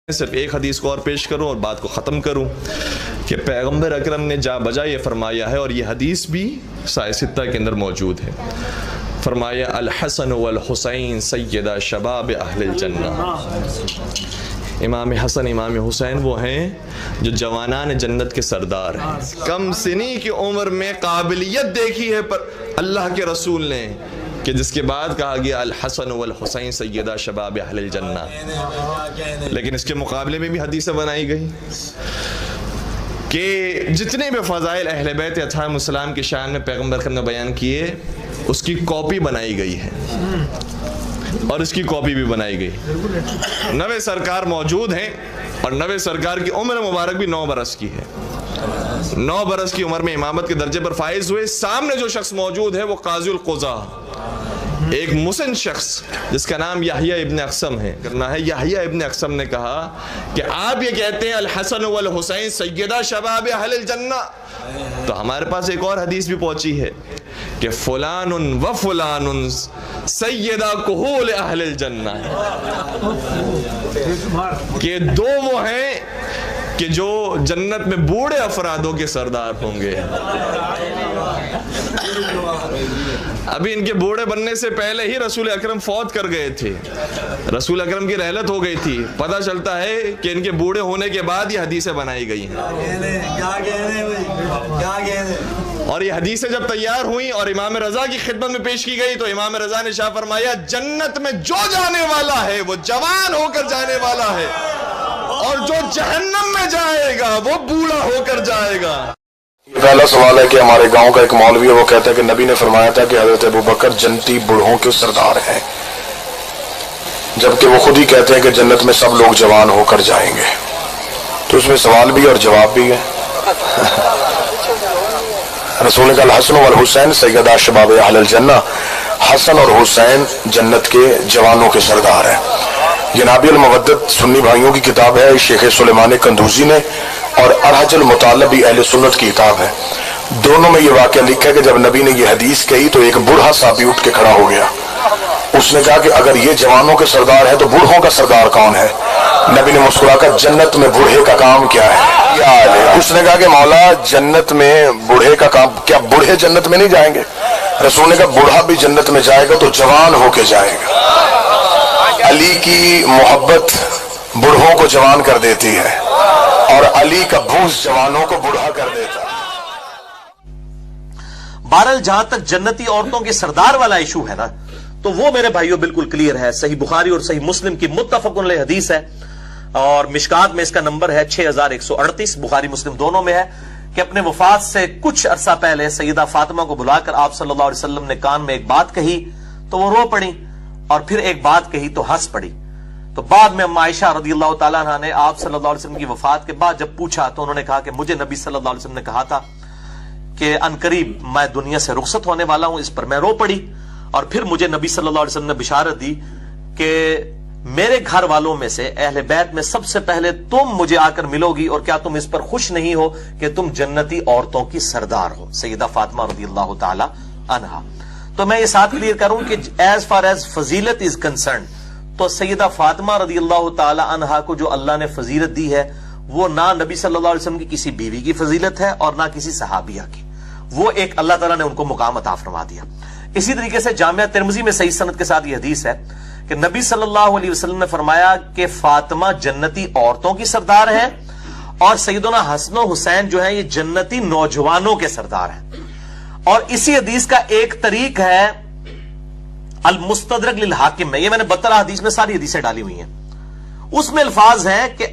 صرف ایک حدیث کو اور پیش کروں اور بات کو ختم کروں کہ پیغمبر اکرم نے جا بجا یہ فرمایا ہے، اور یہ حدیث بھی سائے ستہ کے اندر موجود ہے، فرمایا الحسن والحسین سیدہ شباب اہل الجنہ۔ امام حسن امام حسین وہ ہیں جو جوانان جنت کے سردار ہیں۔ کم سنی کی عمر میں قابلیت دیکھی ہے پر اللہ کے رسول نے کہ جس کے بعد کہا گیا الحسن والحسین سیدہ شباب اہل الجنہ، لیکن اس کے مقابلے میں بھی حدیثیں بنائی گئی کہ جتنے بھی فضائل اہل بیت اطہار السلام کی شان میں پیغمبر اکرم نے بیان کیے اس کی کاپی بنائی گئی ہے، اور اس کی کاپی بھی بنائی گئی۔ نوے سرکار موجود ہیں اور نوے سرکار کی عمر مبارک بھی 9 برس کی ہے۔ 9 برس کی عمر میں امامت کے درجے پر فائز ہوئے۔ سامنے جو شخص موجود ہے وہ قاضی القضاء، ایک مسن شخص جس کا نام یحییٰ ابن اقسم ہے کرنا ہے۔ یحییٰ ابن اقسم نے کہا کہ آپ یہ کہتے ہیں الحسن والحسین سیدہ شباب اہل الجنہ، تو ہمارے پاس ایک اور حدیث بھی پہنچی ہے کہ فلان و فلان سیدہ کہول اہل الجنہ، کہ دو وہ ہیں کہ جو جنت میں بوڑھے افرادوں کے سردار ہوں گے۔ ابھی ان کے بوڑھے بننے سے پہلے ہی رسول اکرم فوت کر گئے تھے، رسول اکرم کی رحلت ہو گئی تھی۔ پتہ چلتا ہے کہ ان کے بوڑھے ہونے کے بعد یہ حدیثیں بنائی گئی ہیں، اور یہ حدیثیں جب تیار ہوئیں اور امام رضا کی خدمت میں پیش کی گئی تو امام رضا نے شاہ فرمایا جنت میں جو جانے والا ہے وہ جوان ہو کر جانے والا ہے، اور جو جہنم میں جائے گا وہ بوڑھا ہو کر جائے گا۔ پہلا سوال ہے کہ ہمارے گاؤں کا ایک مولوی ہے، وہ کہتا ہے کہ نبی نے فرمایا تھا کہ حضرت ابوبکر جنتی بوڑھوں کے سردار ہیں، جبکہ وہ خود ہی کہتے ہیں کہ جنت میں سب لوگ جوان ہو کر جائیں گے۔ تو اس میں سوال بھی اور جواب بھی ہے۔ رسول نے کہا الحسن والحسین سیدہ شباب اہل الجنہ، حسن اور حسین جنت کے جوانوں کے سردار ہیں۔ یہ نابی المودت سنی بھائیوں کی کتاب ہے، شیخ سلیمان قندوزی نے، اور ارحج المطالب بھی اہل سنت کی کتاب ہے۔ دونوں میں یہ واقعہ لکھا ہے کہ جب نبی نے یہ حدیث کہی تو ایک بوڑھا صحابی اٹھ کے کھڑا ہو گیا۔ اس نے کہا کہ اگر یہ جوانوں کے سردار ہے تو بوڑھوں کا سردار کون ہے؟ نبی نے مسکرا کر جنت میں بوڑھے کا کام کیا ہے؟ کیا ہے؟ اس نے کہا کہ مولا جنت میں بوڑھے کا کام کیا، بوڑھے جنت میں نہیں جائیں گے؟ رسول نے کہا بوڑھا بھی جنت میں جائے گا تو جوان ہو کے جائے گا۔ علی کی محبت بوڑھوں کو جوان کر دیتی ہے، اور علی کا بغض جوانوں کو بوڑھا کر دیتا ہے۔ بہرحال جہاں تک جنتی عورتوں کے سردار والا ایشو ہے نا، تو وہ میرے بھائیوں بالکل کلیئر ہے۔ صحیح بخاری اور صحیح مسلم کی متفق علیہ حدیث ہے، اور مشکات میں اس کا نمبر ہے 6138، بخاری مسلم دونوں میں ہے کہ اپنے وفات سے کچھ عرصہ پہلے سیدہ فاطمہ کو بلا کر آپ صلی اللہ علیہ وسلم نے کان میں ایک بات کہی تو وہ رو پڑی، اور پھر ایک بات کہی تو ہنس پڑی۔ تو بعد میں عائشہ رضی اللہ تعالیٰ عنہ نے آپ صلی اللہ علیہ وسلم کی وفات کے بعد جب پوچھا تو انہوں نے کہا کہ مجھے نبی صلی اللہ علیہ وسلم نے کہا تھا کہ عنقریب میں دنیا سے رخصت ہونے والا ہوں، اس پر میں رو پڑی، اور پھر مجھے نبی صلی اللہ علیہ وسلم نے بشارت دی کہ میرے گھر والوں میں سے اہل بیت میں سب سے پہلے تم مجھے آ کر ملو گی، اور کیا تم اس پر خوش نہیں ہو کہ تم جنتی عورتوں کی سردار ہو، سیدہ فاطمہ رضی اللہ تعالی عنہا۔ تو میں یہ ساتھ کلیئر کروں کہ ایز فار ایز فضیلت از کنسرن، تو سیدہ فاطمہ رضی اللہ تعالی عنہا کو جو اللہ نے فضیلت دی ہے وہ نہ نبی صلی اللہ علیہ وسلم کی کسی بیوی کی فضیلت ہے اور نہ کسی صحابیہ کی، وہ ایک اللہ تعالیٰ نے ان کو مقام عطا فرما دیا۔ اسی طریقے سے جامعہ ترمذی میں صحیح سند کے ساتھ یہ حدیث ہے کہ نبی صلی اللہ علیہ وسلم نے فرمایا کہ فاطمہ جنتی عورتوں کی سردار ہے، اور سیدنا حسن و حسین جو ہیں یہ جنتی نوجوانوں کے سردار ہیں۔ اور اسی حدیث کا ایک طریق ہے المستدرک للحاکم میں، یہ میں نے 72 حدیث میں ساری حدیثیں ڈالی ہوئی ہیں، اس میں الفاظ ہیں کہ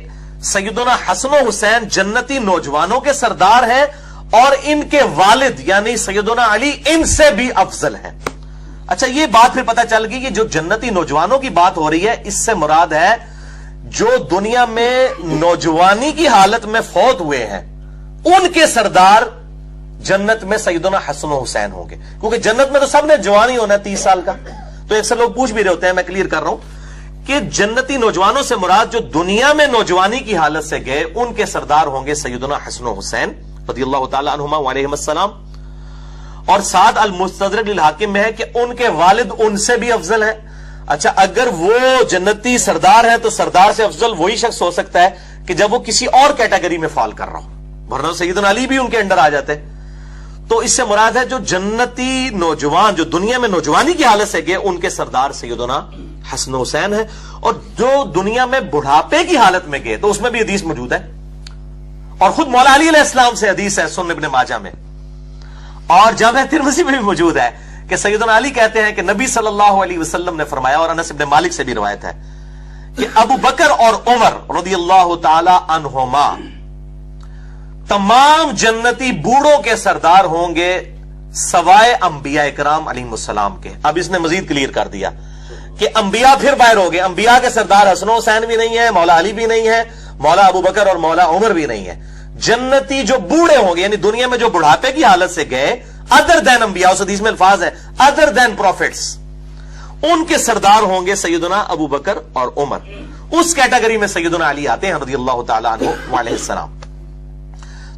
سیدنا حسن و حسین جنتی نوجوانوں کے سردار ہیں، اور ان کے والد یعنی سیدنا علی ان سے بھی افضل ہیں۔ اچھا یہ بات پھر پتہ چل گئی کہ جو جنتی نوجوانوں کی بات ہو رہی ہے اس سے مراد ہے جو دنیا میں نوجوانی کی حالت میں فوت ہوئے ہیں، ان کے سردار جنت میں سیدنا حسن و حسین ہوں گے، کیونکہ جنت میں تو سب نے جوان ہی ہونا ہے 30 سال کا۔ تو ایک سے لوگ پوچھ بھی رہے ہوتے ہیں، میں کلیئر کر رہا ہوں کہ جنتی نوجوانوں سے مراد جو دنیا میں نوجوانی کی حالت سے گئے ان کے سردار ہوں گے سیدنا حسن و حسین رضی اللہ تعالی عنہما وعلیہم السلام۔ اور ساتھ المستدرک للحاکم میں ہے کہ ان کے والد ان سے بھی افضل ہیں، اچھا اگر وہ جنتی سردار ہے تو سردار سے افضل وہی شخص ہو سکتا ہے کہ جب وہ کسی اور کیٹیگری میں فال کر رہا ہو، ورنہ سیدنا علی بھی ان کے انڈر آ جاتے۔ تو اس سے مراد ہے جو جنتی نوجوان جو دنیا میں نوجوانی کی حالت سے گئے ان کے سردار سیدنا حسن حسین ہے، اور جو دنیا میں بڑھاپے کی حالت میں گئے تو اس میں بھی حدیث موجود ہے، اور خود مولا علی علیہ السلام سے حدیث ہے سنن ابن ماجہ میں، اور جامع ترمذی میں بھی موجود ہے کہ سیدنا علی کہتے ہیں کہ نبی صلی اللہ علیہ وسلم نے فرمایا، اور انس ابن مالک سے بھی روایت ہے کہ ابو بکر اور عمر رضی اللہ تعالی عنہما تمام جنتی بوڑھوں کے سردار ہوں گے سوائے انبیاء اکرام علیہ السلام کے۔ اب اس نے مزید کلیئر کر دیا کہ انبیاء پھر باہر ہو گئے، انبیاء کے سردار حسن حسین بھی نہیں ہے، مولا علی بھی نہیں ہے، مولا ابو بکر اور مولا عمر بھی نہیں ہے۔ جنتی جو بوڑھے ہوں گے یعنی دنیا میں جو بڑھاپے کی حالت سے گئے ادر دین انبیاء، اس حدیث میں الفاظ ہے ادر دین پروفٹس، ان کے سردار ہوں گے سیدنا ابو بکر اور عمر۔ اس کیٹیگری میں سیدنا علی آتے ہیں رضی اللہ تعالی عنہ علیہ السلام۔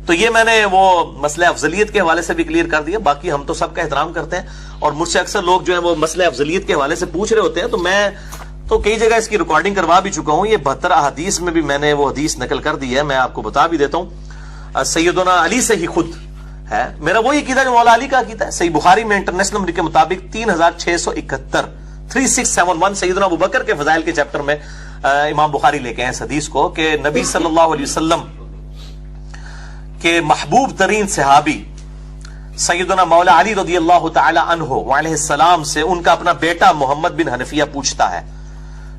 تو یہ میں نے وہ مسئلہ افضلیت کے حوالے سے بھی کلیئر کر دیا، باقی ہم تو سب کا احترام کرتے ہیں، اور مجھ سے اکثر لوگ جو ہیں وہ مسئلہ افضلیت کے حوالے سے پوچھ رہے ہوتے ہیں، تو میں تو کئی جگہ اس کی ریکارڈنگ کروا بھی چکا ہوں، یہ 72 احادیث میں بھی میں نے وہ حدیث نقل کر دی ہے، میں آپ کو بتا بھی دیتا ہوں، سیدنا علی سے ہی خود ہے، میرا وہی عقیدہ جو مولا علی کا عقیدہ ہے۔ صحیح بخاری میں انٹرنیشنل نمبر کے مطابق 3671 3671 سیدنا ابو بکر کے فضائل کے چیپٹر میں امام بخاری لے کے ہیں اس حدیث کو کہ نبی صلی اللہ علیہ وسلم کے محبوب ترین صحابی سیدنا مولا علی رضی اللہ تعالی عنہ وعلیہ السلام سے ان کا اپنا بیٹا محمد بن حنفیہ پوچھتا ہے،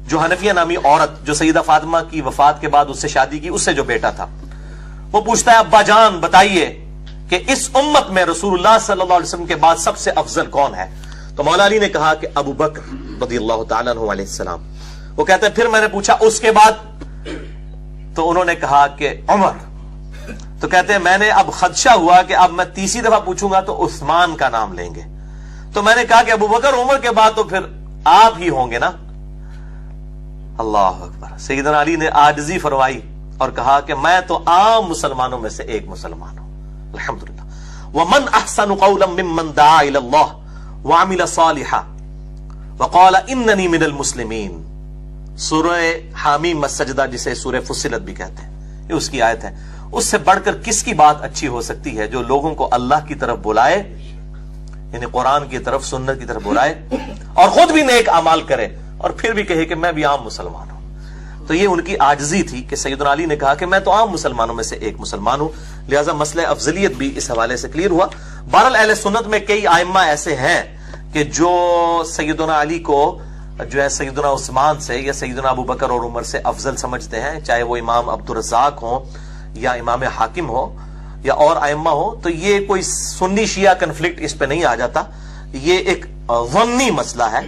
جو حنفیہ نامی عورت جو سیدہ فاطمہ کی وفات کے بعد اس سے شادی کی، اس سے جو بیٹا تھا، وہ پوچھتا ہے ابا جان بتائیے کہ اس امت میں رسول اللہ صلی اللہ علیہ وسلم کے بعد سب سے افضل کون ہے؟ تو مولا علی نے کہا کہ ابو بکر رضی اللہ تعالیٰ عنہ علیہ السلام۔ وہ کہتے ہیں پھر میں نے پوچھا اس کے بعد؟ تو انہوں نے کہا کہ عمر۔ تو کہتے ہیں میں نے اب خدشہ ہوا کہ اب میں تیسری دفعہ پوچھوں گا تو عثمان کا نام لیں گے، تو میں نے کہا کہ ابو بکر عمر کے بعد تو پھر آپ ہی ہوں گے نا۔ اللہ اکبر۔ سیدنا علی نے عاجزی فرمائی اور کہا کہ میں تو عام مسلمانوں میں سے ایک مسلمان ہوں، الحمدللہ۔ وَمَنْ أَحْسَنُ قَوْلًا مِّمَّنْ دَعَا إِلَى اللَّهِ وَعَمِلَ صَالِحًا وَقَالَ إِنَّنِي مِنَ الْمُسْلِمِينَ۔ سورہ حامیم السجدہ جسے سورہ فصلت بھی کہتے ہیں، یہ اس کی آیت ہے۔ اس سے بڑھ کر کس کی بات اچھی ہو سکتی ہے جو لوگوں کو اللہ کی طرف بلائے، یعنی قرآن کی طرف سنت کی طرف بلائے، اور خود بھی نیک اعمال کرے اور پھر بھی کہے کہ میں بھی عام مسلمان ہوں۔ تو یہ ان کی عاجزی تھی کہ سیدنا علی نے کہا کہ میں تو عام مسلمانوں میں سے ایک مسلمان ہوں، لہذا مسئلہ افضلیت بھی اس حوالے سے کلیئر ہوا۔ بہرحال اہل سنت میں کئی ائمہ ایسے ہیں کہ جو سیدنا علی کو جو ہے سیدنا عثمان سے یا سیدنا ابو بکر اور عمر سے افضل سمجھتے ہیں، چاہے وہ امام عبدالرزاق ہوں یا امام حاکم ہو یا اور ائمہ ہو۔ تو یہ کوئی سنی شیعہ کنفلکٹ اس پہ نہیں آ جاتا، یہ ایک ظنی مسئلہ ہے،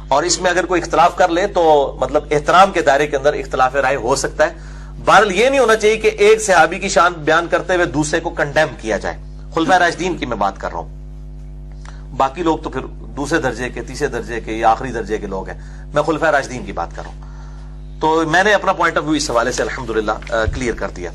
اور اس میں اگر کوئی اختلاف کر لے تو مطلب احترام کے دائرے کے اندر اختلاف رائے ہو سکتا ہے۔ بہرحال یہ نہیں ہونا چاہیے کہ ایک صحابی کی شان بیان کرتے ہوئے دوسرے کو کنڈیم کیا جائے۔ خلفائے راشدین کی میں بات کر رہا ہوں، باقی لوگ تو پھر دوسرے درجے کے، تیسرے درجے کے یا آخری درجے کے لوگ ہیں، میں خلفائے راشدین کی بات کر رہا ہوں۔ تو میں نے اپنا پوائنٹ آف ویو اس حوالے سے الحمدللہ کلیئر کر دیا۔